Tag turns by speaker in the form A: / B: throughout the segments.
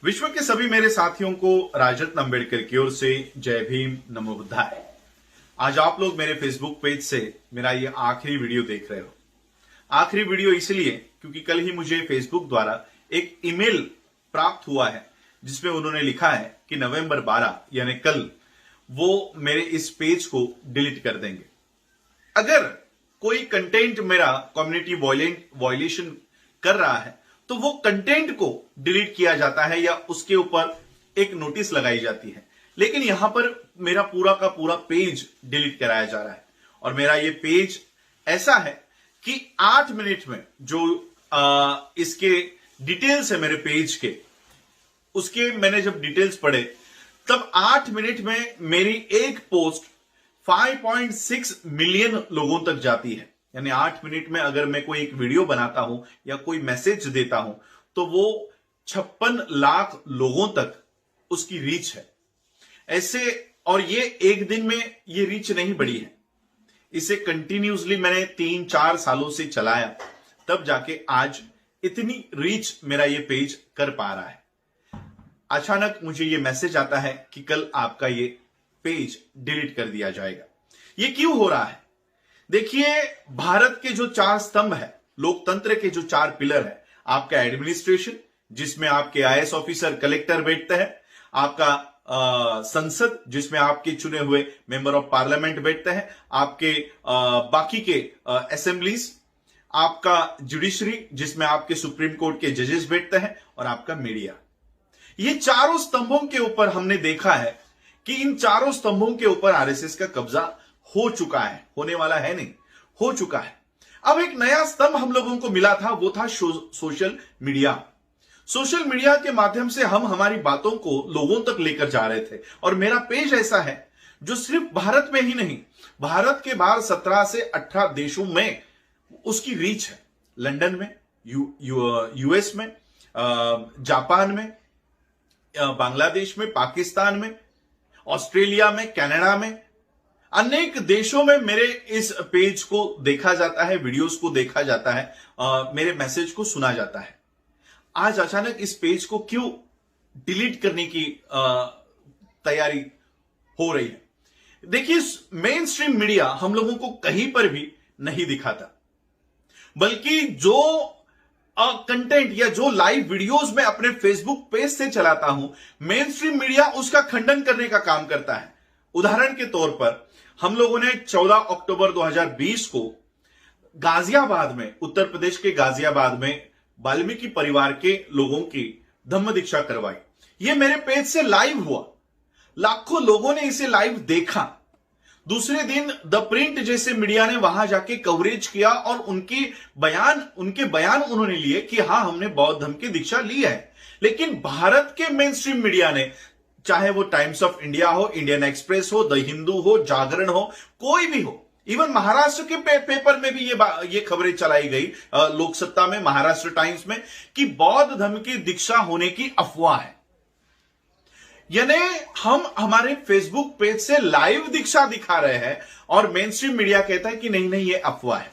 A: विश्व के सभी मेरे साथियों को राजरत्न अंबेडकर की ओर से जय भीम नमो बुद्धाय। आज आप लोग मेरे फेसबुक पेज से मेरा ये आखिरी वीडियो देख रहे हो। आखिरी वीडियो इसलिए क्योंकि कल ही मुझे फेसबुक द्वारा एक ईमेल प्राप्त हुआ है जिसमें उन्होंने लिखा है कि नवंबर 12 यानी कल वो मेरे इस पेज को डिलीट कर देंगे। अगर कोई कंटेंट मेरा कम्युनिटी वायलेशन कर रहा है तो वो कंटेंट को डिलीट किया जाता है या उसके ऊपर एक नोटिस लगाई जाती है, लेकिन यहां पर मेरा पूरा का पूरा पेज डिलीट कराया जा रहा है। और मेरा ये पेज ऐसा है कि 8 मिनट में जो इसके डिटेल्स है मेरे पेज के, उसके मैंने जब डिटेल्स पढ़े तब 8 मिनट में मेरी एक पोस्ट 5.6 मिलियन लोगों तक जाती है। यानी 8 मिनट में अगर मैं कोई एक वीडियो बनाता हूं या कोई मैसेज देता हूं तो वो 56 लाख लोगों तक उसकी रीच है। ऐसे और ये एक दिन में ये रीच नहीं बढ़ी है, इसे कंटिन्यूसली मैंने 3-4 सालों से चलाया, तब जाके आज इतनी रीच मेरा ये पेज कर पा रहा है। अचानक मुझे ये मैसेज आता है कि कल आपका ये पेज डिलीट कर दिया जाएगा। ये क्यों हो रहा है? देखिए, भारत के जो 4 स्तंभ है, लोकतंत्र के जो 4 पिलर है, आपका एडमिनिस्ट्रेशन जिसमें आपके आईएएस ऑफिसर कलेक्टर बैठते हैं, आपका संसद जिसमें आपके चुने हुए मेंबर ऑफ पार्लियामेंट बैठते हैं, आपके बाकी के असेंबलीज, आपका जुडिशरी जिसमें आपके सुप्रीम कोर्ट के जजेस बैठते हैं, और आपका मीडिया। ये चारों स्तंभों के ऊपर हमने देखा है कि इन चारों स्तंभों के ऊपर आरएसएस का कब्जा हो चुका है, होने वाला है नहीं, हो चुका है। अब एक नया स्तंभ हम लोगों को मिला था, वो था सोशल मीडिया। सोशल मीडिया के माध्यम से हम हमारी बातों को लोगों तक लेकर जा रहे थे। और मेरा पेज ऐसा है जो सिर्फ भारत में ही नहीं, भारत के बाहर 17 से 18 देशों में उसकी रीच है। लंदन में, यूएस में, जापान में, बांग्लादेश में, पाकिस्तान में, ऑस्ट्रेलिया में, कनाडा में, अनेक देशों में मेरे इस पेज को देखा जाता है, वीडियोस को देखा जाता है, मेरे मैसेज को सुना जाता है। आज अचानक इस पेज को क्यों डिलीट करने की तैयारी हो रही है? देखिए, मेन स्ट्रीम मीडिया हम लोगों को कहीं पर भी नहीं दिखाता, बल्कि जो कंटेंट या जो लाइव वीडियोस मैं अपने फेसबुक पेज से चलाता हूं, मेन स्ट्रीम मीडिया उसका खंडन करने का काम करता है। उदाहरण के तौर पर हम लोगों ने 14 अक्टूबर 2020 को गाजियाबाद में, उत्तर प्रदेश के गाजियाबाद में वाल्मीकि परिवार के लोगों की धम्म दीक्षा करवाई। यह मेरे पेज से लाइव हुआ, लाखों लोगों ने इसे लाइव देखा। दूसरे दिन द प्रिंट जैसे मीडिया ने वहां जाके कवरेज किया और उनके बयान उन्होंने लिए कि हां, हमने बौद्ध धर्म की दीक्षा ली है। लेकिन भारत के मेन स्ट्रीम मीडिया ने, चाहे वो टाइम्स ऑफ इंडिया हो, इंडियन एक्सप्रेस हो, द हिंदू हो, जागरण हो, कोई भी हो, इवन महाराष्ट्र के पेपर में भी ये खबरें चलाई गई, लोकसत्ता में, महाराष्ट्र टाइम्स में, कि बौद्ध धर्म की दीक्षा होने की अफवाह है। यानी हम हमारे फेसबुक पेज से लाइव दीक्षा दिखा रहे हैं और मेन स्ट्रीम मीडिया कहता है कि नहीं नहीं, ये अफवाह है।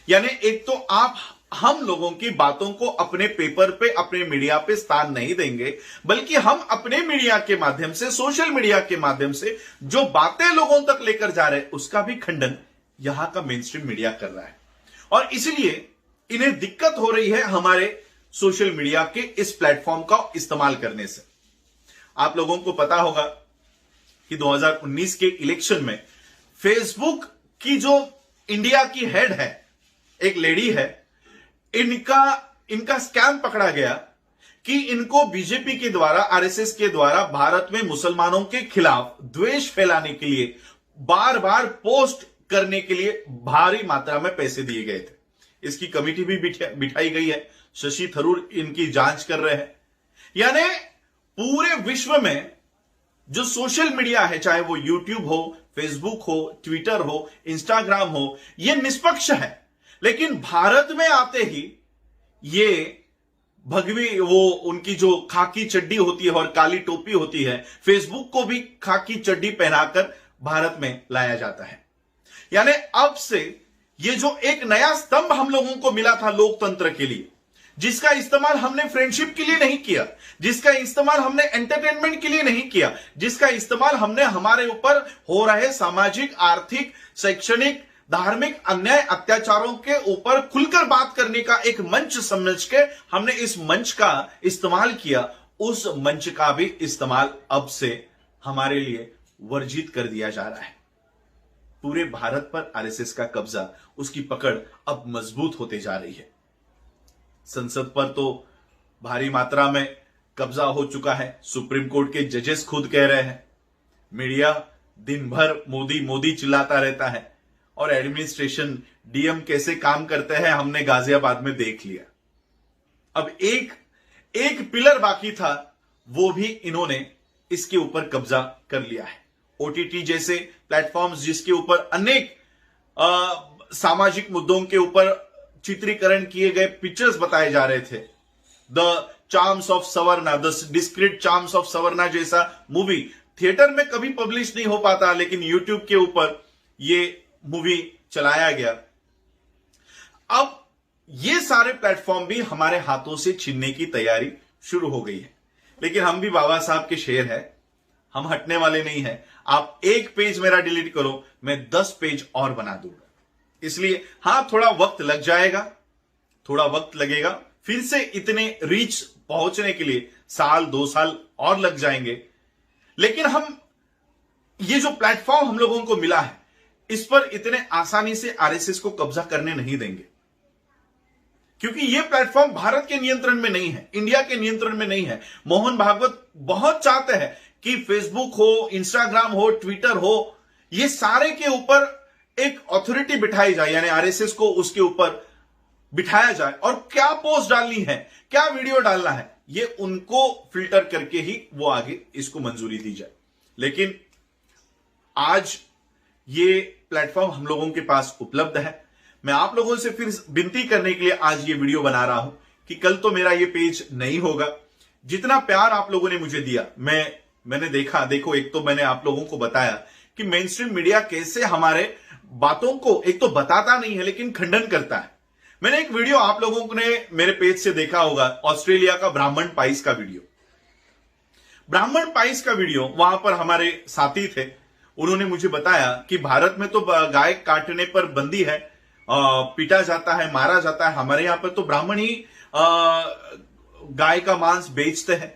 A: यानी एक तो आप हम लोगों की बातों को अपने पेपर पे, अपने मीडिया पे स्थान नहीं देंगे, बल्कि हम अपने मीडिया के माध्यम से, सोशल मीडिया के माध्यम से जो बातें लोगों तक लेकर जा रहे हैं, उसका भी खंडन यहां का मेन स्ट्रीम मीडिया कर रहा है। और इसलिए इन्हें दिक्कत हो रही है हमारे सोशल मीडिया के इस प्लेटफॉर्म का इस्तेमाल करने से। आप लोगों को पता होगा कि 2019 के इलेक्शन में फेसबुक की जो इंडिया की हेड है, एक लेडी है, इनका स्कैम पकड़ा गया कि इनको बीजेपी के द्वारा, आरएसएस के द्वारा भारत में मुसलमानों के खिलाफ द्वेष फैलाने के लिए, बार बार पोस्ट करने के लिए भारी मात्रा में पैसे दिए गए थे। इसकी कमेटी भी बिठाई गई है, शशि थरूर इनकी जांच कर रहे हैं। यानी पूरे विश्व में जो सोशल मीडिया है, चाहे वो यूट्यूब हो, फेसबुक हो, ट्विटर हो, इंस्टाग्राम हो, ये निष्पक्ष है। लेकिन भारत में आते ही ये भगवी, वो उनकी जो खाकी चड्डी होती है और काली टोपी होती है, फेसबुक को भी खाकी चड्डी पहनाकर भारत में लाया जाता है। यानी अब से ये जो एक नया स्तंभ हम लोगों को मिला था लोकतंत्र के लिए, जिसका इस्तेमाल हमने फ्रेंडशिप के लिए नहीं किया, जिसका इस्तेमाल हमने एंटरटेनमेंट के लिए नहीं किया, जिसका इस्तेमाल हमने हमारे ऊपर हो रहे सामाजिक, आर्थिक, शैक्षणिक, धार्मिक अन्याय अत्याचारों के ऊपर खुलकर बात करने का एक मंच समझ के हमने इस मंच का इस्तेमाल किया, उस मंच का भी इस्तेमाल अब से हमारे लिए वर्जित कर दिया जा रहा है। पूरे भारत पर आरएसएस का कब्जा, उसकी पकड़ अब मजबूत होते जा रही है। संसद पर तो भारी मात्रा में कब्जा हो चुका है, सुप्रीम कोर्ट के जजेस खुद कह रहे हैं। मीडिया दिन भर मोदी मोदी चिल्लाता रहता है और एडमिनिस्ट्रेशन, डीएम कैसे काम करते हैं हमने गाजियाबाद में देख लिया। अब एक पिलर बाकी था, वो भी इन्होंने इसके ऊपर कब्जा कर लिया है। ओटीटी जैसे प्लेटफॉर्म्स जिसके ऊपर अनेक सामाजिक मुद्दों के ऊपर चित्रीकरण किए गए पिक्चर्स बताए जा रहे थे, द चार्म्स ऑफ सवर्णा, द डिस्क्रीट चार्म्स ऑफ सवर्णा जैसा मूवी थिएटर में कभी पब्लिश नहीं हो पाता, लेकिन यूट्यूब के ऊपर ये मूवी चलाया गया। अब ये सारे प्लेटफॉर्म भी हमारे हाथों से छीनने की तैयारी शुरू हो गई है, लेकिन हम भी बाबा साहब के शेर हैं, हम हटने वाले नहीं हैं। आप एक पेज मेरा डिलीट करो, मैं 10 पेज और बना दूंगा। इसलिए हां, थोड़ा वक्त लग जाएगा, थोड़ा वक्त लगेगा, फिर से इतने रीच पहुंचने के लिए साल 2 साल और लग जाएंगे, लेकिन हम ये जो प्लेटफॉर्म हम लोगों को मिला है, इस पर इतने आसानी से आरएसएस को कब्जा करने नहीं देंगे, क्योंकि यह प्लेटफॉर्म भारत के नियंत्रण में नहीं है, इंडिया के नियंत्रण में नहीं है। मोहन भागवत बहुत चाहते हैं कि फेसबुक हो, इंस्टाग्राम हो, ट्विटर हो, ये सारे के ऊपर एक अथॉरिटी बिठाई जाए, यानी आरएसएस को उसके ऊपर बिठाया जाए, और क्या पोस्ट डालनी है, क्या वीडियो डालना है, ये उनको फिल्टर करके ही वो आगे इसको मंजूरी दी जाए। लेकिन आज ये प्लेटफॉर्म हम लोगों के पास उपलब्ध है। मैं आप लोगों से फिर विनती करने के लिए आज ये वीडियो बना रहा हूं कि कल तो मेरा ये पेज नहीं होगा। जितना प्यार आप लोगों ने मुझे दिया, मैंने देखो, एक तो मैंने आप लोगों को बताया कि मेन स्ट्रीम मीडिया कैसे हमारे बातों को एक तो बताता नहीं है लेकिन खंडन करता है। मैंने एक वीडियो आप लोगों ने मेरे पेज से देखा होगा, ऑस्ट्रेलिया का ब्राह्मण पाइस का वीडियो। ब्राह्मण पाइस का वीडियो, वहां पर हमारे साथी थे, उन्होंने मुझे बताया कि भारत में तो गाय काटने पर बंदी है, पीटा जाता है, मारा जाता है, हमारे यहां पर तो ब्राह्मण ही गाय का मांस बेचते हैं।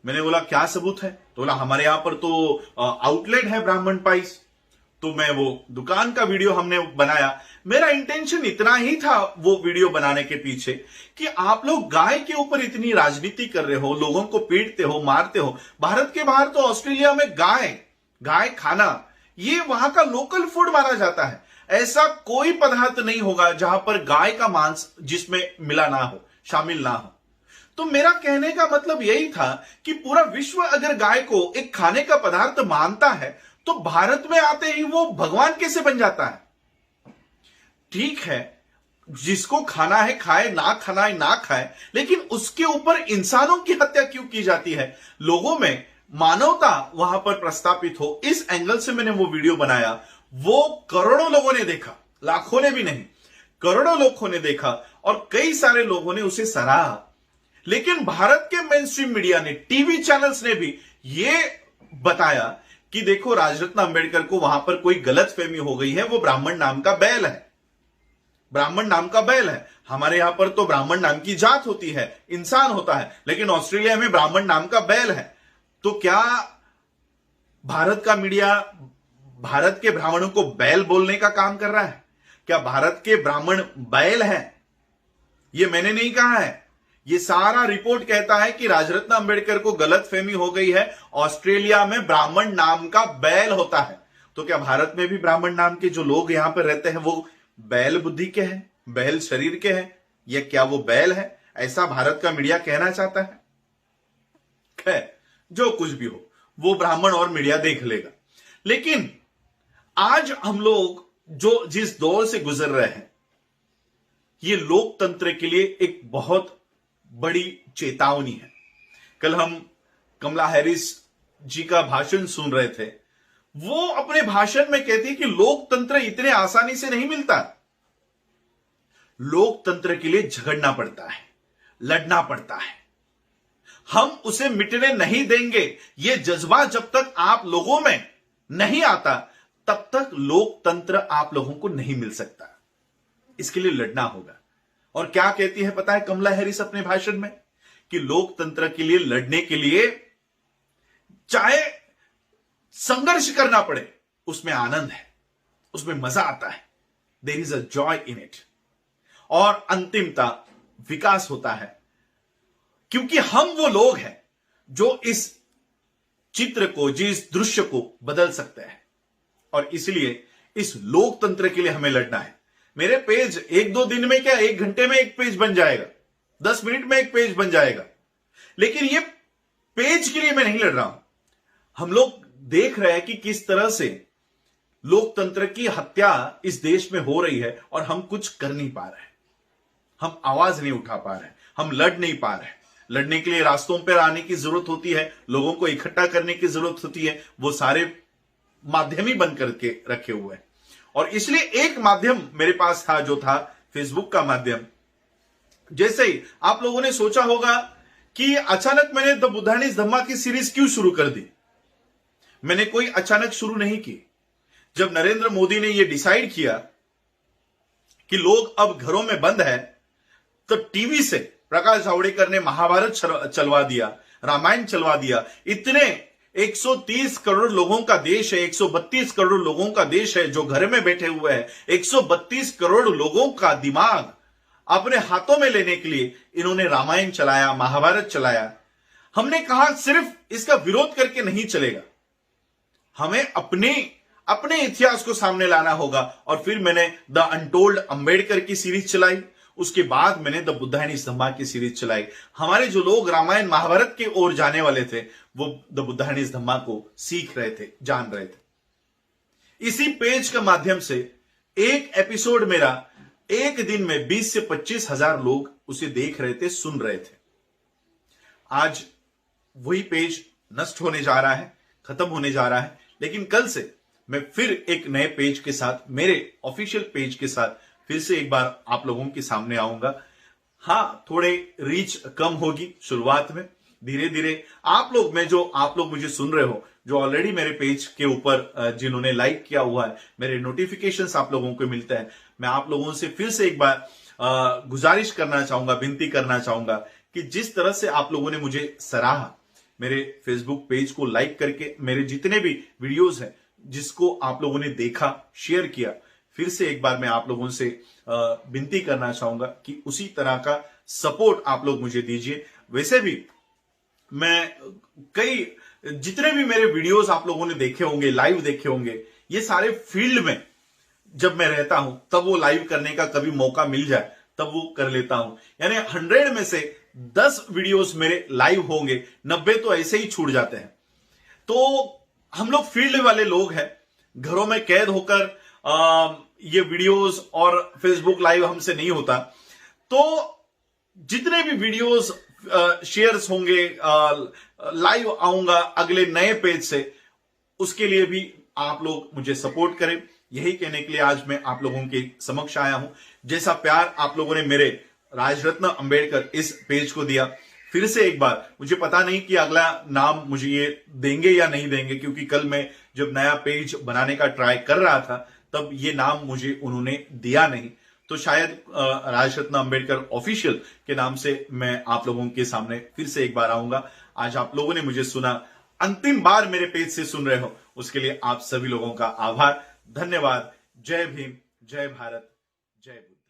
A: मैंने बोला क्या सबूत है? तो बोला हमारे यहां पर तो आउटलेट है ब्राह्मण पाइस। तो मैं वो दुकान का वीडियो हमने बनाया। मेरा इंटेंशन इतना ही था वो वीडियो बनाने के पीछे कि आप लोग गाय के ऊपर इतनी राजनीति कर रहे हो, लोगों को पीटते हो, मारते हो। भारत के बाहर तो ऑस्ट्रेलिया में गाय खाना ये वहां का लोकल फूड माना जाता है। ऐसा कोई पदार्थ नहीं होगा जहां पर गाय का मांस जिसमें मिला ना हो, शामिल ना हो। तो मेरा कहने का मतलब यही था कि पूरा विश्व अगर गाय को एक खाने का पदार्थ मानता है तो भारत में आते ही वो भगवान कैसे बन जाता है? ठीक है, जिसको खाना है खाए, ना खाना है ना खाए, लेकिन उसके ऊपर इंसानों की हत्या क्यों की जाती है? लोगों में मानवता वहां पर प्रस्तापित हो, इस एंगल से मैंने वो वीडियो बनाया। वो करोड़ों लोगों ने देखा, लाखों ने भी नहीं, करोड़ों लोगों ने देखा और कई सारे लोगों ने उसे सराहा। लेकिन भारत के मेन स्ट्रीम मीडिया ने, टीवी चैनल्स ने भी ये बताया कि देखो राजरत्न अंबेडकर को वहां पर कोई गलतफहमी हो गई है, वो ब्राह्मण नाम का बैल है, ब्राह्मण नाम का बैल है। हमारे यहां पर तो ब्राह्मण नाम की जात होती है, इंसान होता है, लेकिन ऑस्ट्रेलिया में ब्राह्मण नाम का बैल है। तो क्या भारत का मीडिया भारत के ब्राह्मणों को बैल बोलने का काम कर रहा है? क्या भारत के ब्राह्मण बैल हैं? ये मैंने नहीं कहा है, ये सारा रिपोर्ट कहता है कि राजरत्न अंबेडकर को गलतफहमी हो गई है, ऑस्ट्रेलिया में ब्राह्मण नाम का बैल होता है। तो क्या भारत में भी ब्राह्मण नाम के जो लोग यहां पर रहते हैं वो बैल बुद्धि के हैं, बैल शरीर के हैं, या क्या वो बैल है? ऐसा भारत का मीडिया कहना चाहता है। खैर, जो कुछ भी हो वो ब्राह्मण और मीडिया देख लेगा। लेकिन आज हम लोग जो जिस दौर से गुजर रहे हैं, ये लोकतंत्र के लिए एक बहुत बड़ी चेतावनी है। कल हम कमला हैरिस जी का भाषण सुन रहे थे। वो अपने भाषण में कहती है कि लोकतंत्र इतने आसानी से नहीं मिलता, लोकतंत्र के लिए झगड़ना पड़ता है, लड़ना पड़ता है। हम उसे मिटने नहीं देंगे। यह जज्बा जब तक आप लोगों में नहीं आता तब तक लोकतंत्र आप लोगों को नहीं मिल सकता। इसके लिए लड़ना होगा। और क्या कहती है पता है कमला हैरिस अपने भाषण में, कि लोकतंत्र के लिए लड़ने के लिए चाहे संघर्ष करना पड़े, उसमें आनंद है, उसमें मजा आता है। There is a joy in it. और अंतिमता विकास होता है, क्योंकि हम वो लोग हैं जो इस चित्र को, जिस दृश्य को बदल सकते हैं। और इसलिए इस लोकतंत्र के लिए हमें लड़ना है। मेरे पेज 1-2 दिन में क्या 1 घंटे में एक पेज बन जाएगा, 10 मिनट में एक पेज बन जाएगा, लेकिन ये पेज के लिए मैं नहीं लड़ रहा हूं। हम लोग देख रहे हैं कि किस तरह से लोकतंत्र की हत्या इस देश में हो रही है और हम कुछ कर नहीं पा रहे हैं। हम आवाज नहीं उठा पा रहे हैं, हम लड़ नहीं पा रहे हैं। लड़ने के लिए रास्तों पर आने की जरूरत होती है, लोगों को इकट्ठा करने की जरूरत होती है। वो सारे माध्यम ही बंद करके रखे हुए हैं। और इसलिए एक माध्यम मेरे पास था, जो था फेसबुक का माध्यम। जैसे ही आप लोगों ने सोचा होगा कि अचानक मैंने द बुद्धानीज धम्मा की सीरीज क्यों शुरू कर दी। मैंने कोई अचानक शुरू नहीं की। जब नरेंद्र मोदी ने यह डिसाइड किया कि लोग अब घरों में बंद है, तो टीवी से प्रकाश जावड़ेकर ने महाभारत चलवा दिया, रामायण चलवा दिया। इतने 130 करोड़ लोगों का देश है, 132 करोड़ लोगों का देश है जो घर में बैठे हुए हैं। 132 करोड़ लोगों का दिमाग अपने हाथों में लेने के लिए इन्होंने रामायण चलाया, महाभारत चलाया। हमने कहा सिर्फ इसका विरोध करके नहीं चलेगा, हमें अपने इतिहास को सामने लाना होगा। और फिर मैंने द अनटोल्ड अंबेडकर की सीरीज चलाई। उसके बाद मैंने द बुद्धानीज धम्मा की सीरीज चलाई। हमारे जो लोग रामायण महाभारत की ओर जाने वाले थे, वो द बुद्धानीज धम्मा को सीख रहे थे, जान रहे थे। इसी पेज के माध्यम से एक एपिसोड मेरा एक दिन में 20 से 25 हजार लोग उसे देख रहे थे, सुन रहे थे। आज वही पेज नष्ट होने जा रहा है, खत्म होने जा रहा है। लेकिन कल से मैं फिर एक नए पेज के साथ, मेरे ऑफिशियल पेज के साथ फिर से एक बार आप लोगों के सामने आऊंगा। हां, थोड़े रीच कम होगी शुरुआत में, धीरे धीरे आप लोग मुझे सुन रहे हो, जो ऑलरेडी मेरे पेज के ऊपर जिन्होंने लाइक किया हुआ है, मेरे नोटिफिकेशंस आप लोगों को मिलते हैं। मैं आप लोगों से फिर से एक बार गुजारिश करना चाहूंगा, विनती करना चाहूंगा कि जिस तरह से आप लोगों ने मुझे सराहा, मेरे फेसबुक पेज को लाइक करके, मेरे जितने भी वीडियोस हैं जिसको आप लोगों ने देखा, शेयर किया, फिर से एक बार मैं आप लोगों से विनती करना चाहूंगा कि उसी तरह का सपोर्ट आप लोग मुझे दीजिए। वैसे भी जितने भी मेरे वीडियोस आप लोगों ने देखे होंगे, लाइव देखे होंगे, ये सारे फील्ड में जब मैं रहता हूं तब वो लाइव करने का कभी मौका मिल जाए तब वो कर लेता हूं। यानी 100 में से 10 वीडियोस मेरे लाइव होंगे, 90 तो ऐसे ही छूट जाते हैं। तो हम लोग फील्ड वाले लोग हैं, घरों में कैद होकर ये वीडियोस और फेसबुक लाइव हमसे नहीं होता। तो जितने भी वीडियोस शेयर्स होंगे, लाइव आऊंगा अगले नए पेज से, उसके लिए भी आप लोग मुझे सपोर्ट करें। यही कहने के लिए आज मैं आप लोगों के समक्ष आया हूं। जैसा प्यार आप लोगों ने मेरे राजरत्न अंबेडकर इस पेज को दिया, फिर से एक बार, मुझे पता नहीं कि अगला नाम मुझे ये देंगे या नहीं देंगे, क्योंकि कल मैं जब नया पेज बनाने का ट्राई कर रहा था तब ये नाम मुझे उन्होंने दिया नहीं। तो शायद राजरत्न अंबेडकर ऑफिशियल के नाम से मैं आप लोगों के सामने फिर से एक बार आऊंगा। आज आप लोगों ने मुझे सुना, अंतिम बार मेरे पेज से सुन रहे हो, उसके लिए आप सभी लोगों का आभार, धन्यवाद। जय भीम, जय भारत, जय बुद्ध।